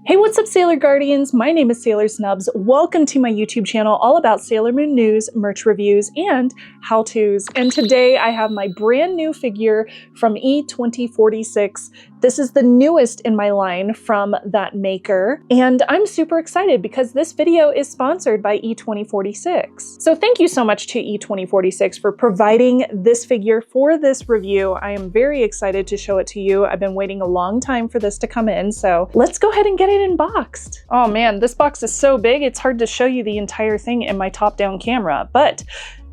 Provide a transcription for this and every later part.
Hey, what's up, Sailor Guardians? My name is Sailor Snubs. Welcome to my YouTube channel all about Sailor Moon news, merch reviews, and how-tos. And today I have my brand new figure from E2046. This is the newest in my line from that maker. And I'm super excited because this video is sponsored by E2046. So thank you so much to E2046 for providing this figure for this review. I am very excited to show it to you. I've been waiting a long time for this to come in, so let's go ahead and get it unboxed. Oh man, this box is so big, it's hard to show you the entire thing in my top-down camera, but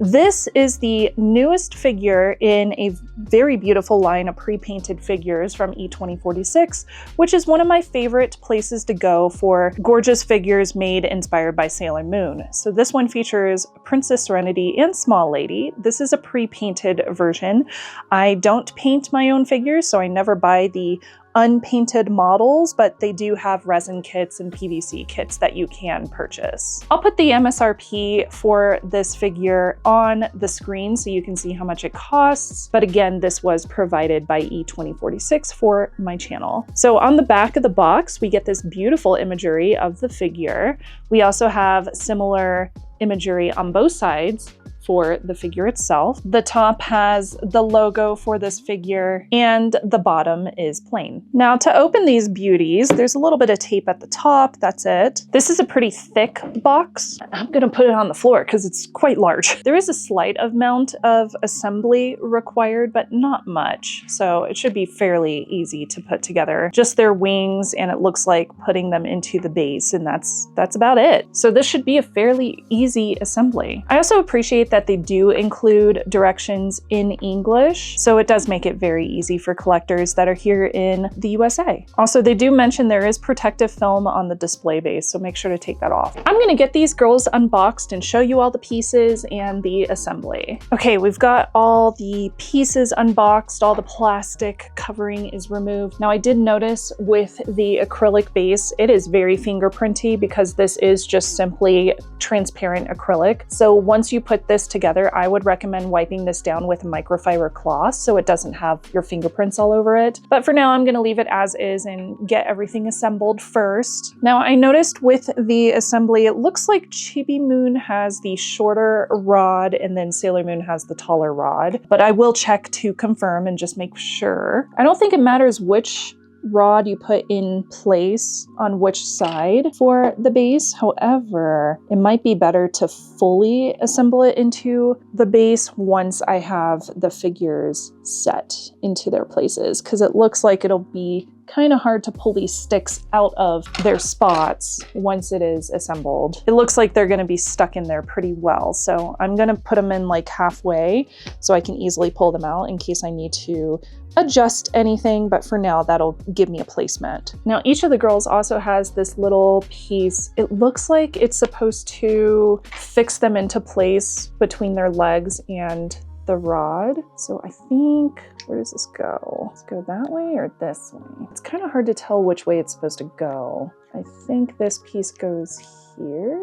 this is the newest figure in a very beautiful line of pre-painted figures from E2046, which is one of my favorite places to go for gorgeous figures made inspired by Sailor Moon. So this one features Princess Serenity and Small Lady. This is a pre-painted version. I don't paint my own figures, so I never buy the unpainted models, but they do have resin kits and PVC kits that you can purchase. I'll put the MSRP for this figure on the screen so you can see how much it costs. But again, this was provided by E2046 for my channel. So on the back of the box, we get this beautiful imagery of the figure. We also have similar imagery on both sides for the figure itself. The top has the logo for this figure and the bottom is plain. Now to open these beauties, there's a little bit of tape at the top, that's it. This is a pretty thick box. I'm gonna put it on the floor because it's quite large. There is a slight amount of assembly required, but not much. So it should be fairly easy to put together. Just their wings, and it looks like putting them into the base, and that's about it. So this should be a fairly easy assembly. I also appreciate that they do include directions in English, so it does make it very easy for collectors that are here in the USA. Also, they do mention there is protective film on the display base, so make sure to take that off. I'm gonna get these girls unboxed and show you all the pieces and the assembly. Okay, we've got all the pieces unboxed, all the plastic covering is removed. Now I did notice with the acrylic base, it is very fingerprinty because this is just simply transparent acrylic. So once you put this together, I would recommend wiping this down with a microfiber cloth so it doesn't have your fingerprints all over it. But for now, I'm gonna leave it as is and get everything assembled first. Now, I noticed with the assembly, it looks like Chibi Moon has the shorter rod and then Sailor Moon has the taller rod, but I will check to confirm and just make sure. I don't think it matters which rod you put in place on which side for the base. However, it might be better to fully assemble it into the base once I have the figures set into their places, because it looks like it'll be kind of hard to pull these sticks out of their spots once it is assembled. It looks like they're going to be stuck in there pretty well, so I'm going to put them in like halfway so I can easily pull them out in case I need to adjust anything, but for now that'll give me a placement. Now each of the girls also has this little piece. It looks like it's supposed to fix them into place between their legs and the rod. So I think, where does this go? Does it go that way or this way? It's kind of hard to tell which way it's supposed to go. I think this piece goes here.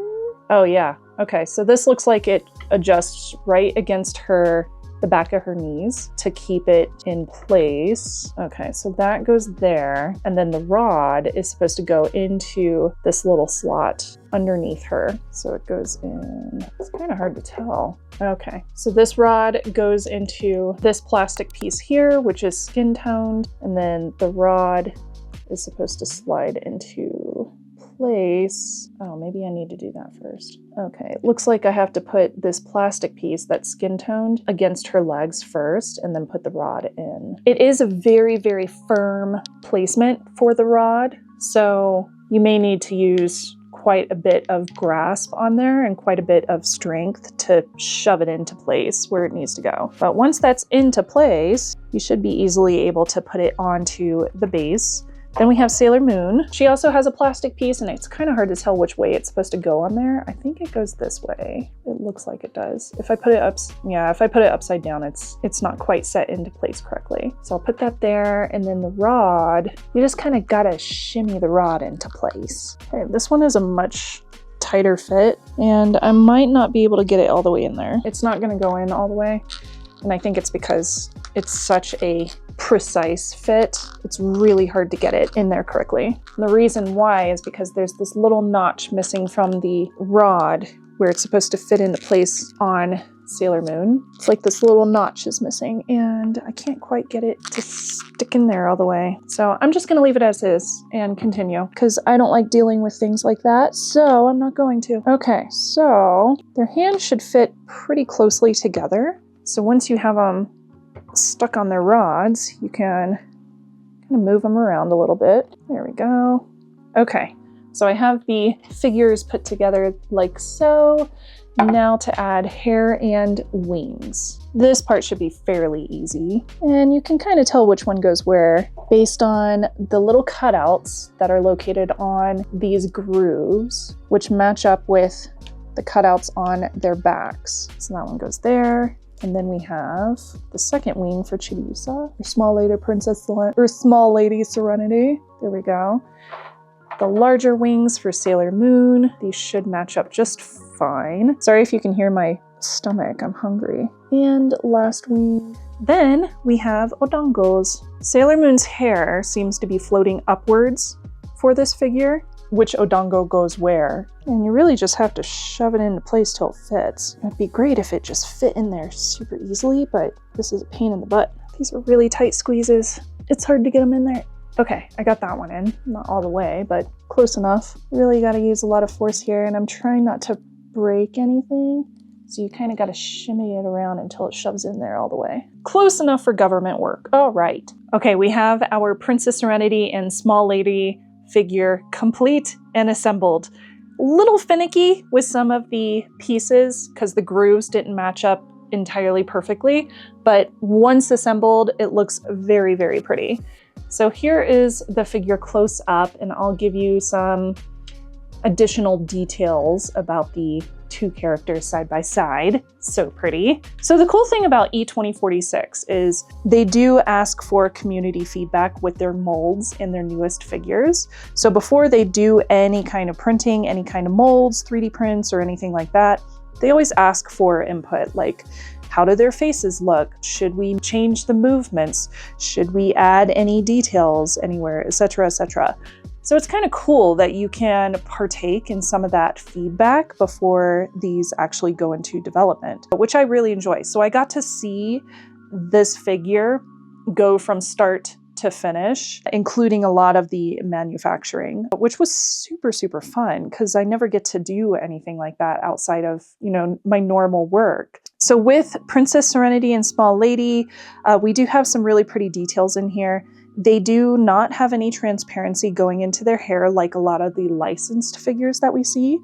Oh yeah, okay, so this looks like it adjusts right against the back of her knees to keep it in place. Okay, so that goes there. And then the rod is supposed to go into this little slot underneath her. So it goes in, it's kind of hard to tell. Okay, so this rod goes into this plastic piece here, which is skin toned. And then the rod is supposed to slide into place. Oh, maybe I need to do that first. Okay, it looks like I have to put this plastic piece that's skin toned against her legs first and then put the rod in. It is a very, very firm placement for the rod, so you may need to use quite a bit of grasp on there and quite a bit of strength to shove it into place where it needs to go. But once that's into place, you should be easily able to put it onto the base. Then we have Sailor Moon. She also has a plastic piece and it's kind of hard to tell which way it's supposed to go on there. I think it goes this way. It looks like it does. If I put it upside down, it's not quite set into place correctly. So I'll put that there, and then the rod, you just kind of gotta shimmy the rod into place. Okay, this one is a much tighter fit and I might not be able to get it all the way in there. It's not gonna go in all the way. And I think it's because it's such a precise fit. It's really hard to get it in there correctly. And the reason why is because there's this little notch missing from the rod where it's supposed to fit into place on Sailor Moon. It's like this little notch is missing and I can't quite get it to stick in there all the way. So I'm just gonna leave it as is and continue because I don't like dealing with things like that, so I'm not going to. Okay, so their hands should fit pretty closely together. So once you have them stuck on their rods, you can kind of move them around a little bit. There we go. Okay, so I have the figures put together like so. Now to add hair and wings. This part should be fairly easy, and you can kind of tell which one goes where based on the little cutouts that are located on these grooves, which match up with the cutouts on their backs. So that one goes there. And then we have the second wing for Chibiusa, or Small Lady Serenity. There we go. The larger wings for Sailor Moon. These should match up just fine. Sorry if you can hear my stomach, I'm hungry. And last wing. Then we have Odongo's. Sailor Moon's hair seems to be floating upwards for this figure, which Odongo goes where. And you really just have to shove it into place till it fits. It'd be great if it just fit in there super easily, but this is a pain in the butt. These are really tight squeezes. It's hard to get them in there. Okay, I got that one in. Not all the way, but close enough. Really gotta use a lot of force here, and I'm trying not to break anything. So you kind of gotta shimmy it around until it shoves in there all the way. Close enough for government work. All right. Okay, we have our Princess Serenity and Small Lady figure complete and assembled. Little finicky with some of the pieces because the grooves didn't match up entirely perfectly, but once assembled, it looks very, very pretty. So here is the figure close up, and I'll give you some additional details about the two characters side by side. So pretty. So the cool thing about E2046 is they do ask for community feedback with their molds in their newest figures. So before they do any kind of printing, any kind of molds, 3D prints, or anything like that, they always ask for input, like, how do their faces look? Should we change the movements? Should we add any details anywhere, etc., etc.? So it's kind of cool that you can partake in some of that feedback before these actually go into development, which I really enjoy. So I got to see this figure go from start to finish, including a lot of the manufacturing, which was super, super fun because I never get to do anything like that outside of, my normal work. So with Princess Serenity and Small Lady, we do have some really pretty details in here. They do not have any transparency going into their hair like a lot of the licensed figures that we see.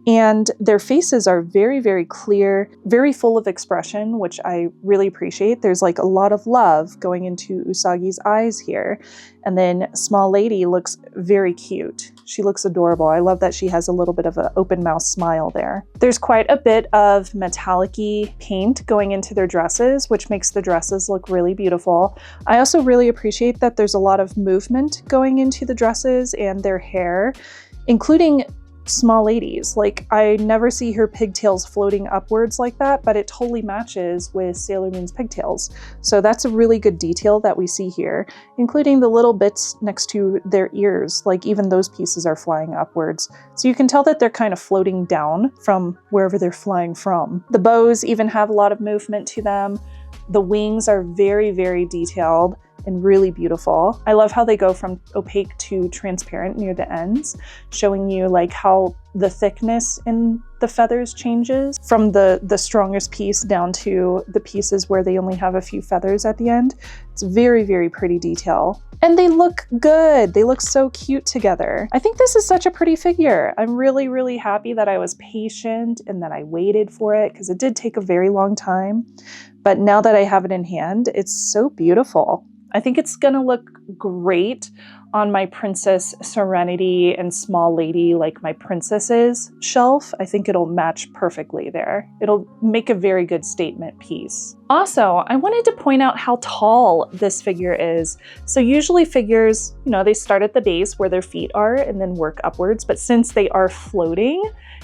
And their faces are very, very clear, very full of expression, which I really appreciate. There's like a lot of love going into Usagi's eyes here. And then Small Lady looks very cute. She looks adorable. I love that she has a little bit of an open mouth smile there. There's quite a bit of metallic-y paint going into their dresses, which makes the dresses look really beautiful. I also really appreciate that there's a lot of movement going into the dresses and their hair, including Small Lady's. Like, I never see her pigtails floating upwards like that, but it totally matches with Sailor Moon's pigtails. So that's a really good detail that we see here, including the little bits next to their ears. Like, even those pieces are flying upwards. So you can tell that they're kind of floating down from wherever they're flying from. The bows even have a lot of movement to them. The wings are very, very detailed and really beautiful. I love how they go from opaque to transparent near the ends, showing you like how the thickness in the feathers changes from the strongest piece down to the pieces where they only have a few feathers at the end. It's very, very pretty detail. And they look good. They look so cute together. I think this is such a pretty figure. I'm really, really happy that I was patient and that I waited for it because it did take a very long time. But now that I have it in hand, it's so beautiful. I think it's gonna look great on my Princess Serenity and Small Lady, like my princesses shelf. I think it'll match perfectly there. It'll make a very good statement piece. Also, I wanted to point out how tall this figure is. So usually figures, they start at the base where their feet are and then work upwards, but since they are floating,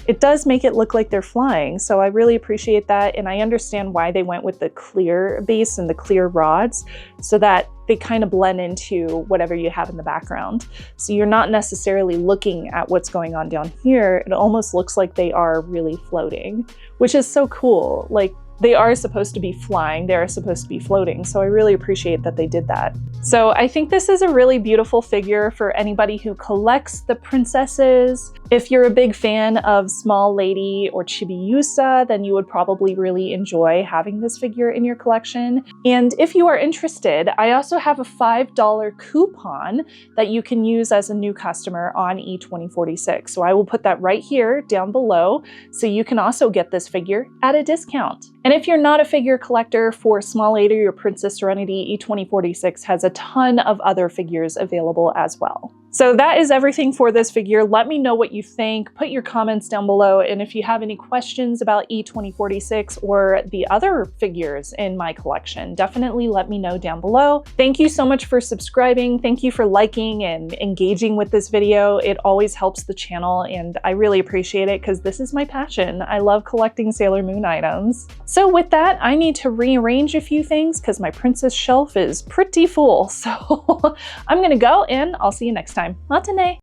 it does make it look like they're flying. So I really appreciate that. And I understand why they went with the clear base and the clear rods so that they kind of blend into whatever you have in the background. So you're not necessarily looking at what's going on down here. It almost looks like they are really floating, which is so cool. Like, they are supposed to be flying, they are supposed to be floating, so I really appreciate that they did that. So I think this is a really beautiful figure for anybody who collects the princesses. If you're a big fan of Small Lady or Chibiusa, then you would probably really enjoy having this figure in your collection. And if you are interested, I also have a $5 coupon that you can use as a new customer on E2046. So I will put that right here down below, so you can also get this figure at a discount. And if you're not a figure collector, for Small Lady or Princess Serenity, E2046 has a ton of other figures available as well. So that is everything for this figure. Let me know what you think. Put your comments down below. And if you have any questions about E2046 or the other figures in my collection, definitely let me know down below. Thank you so much for subscribing. Thank you for liking and engaging with this video. It always helps the channel, and I really appreciate it because this is my passion. I love collecting Sailor Moon items. So with that, I need to rearrange a few things because my princess shelf is pretty full. So I'm gonna go, and I'll see you next time. Matane!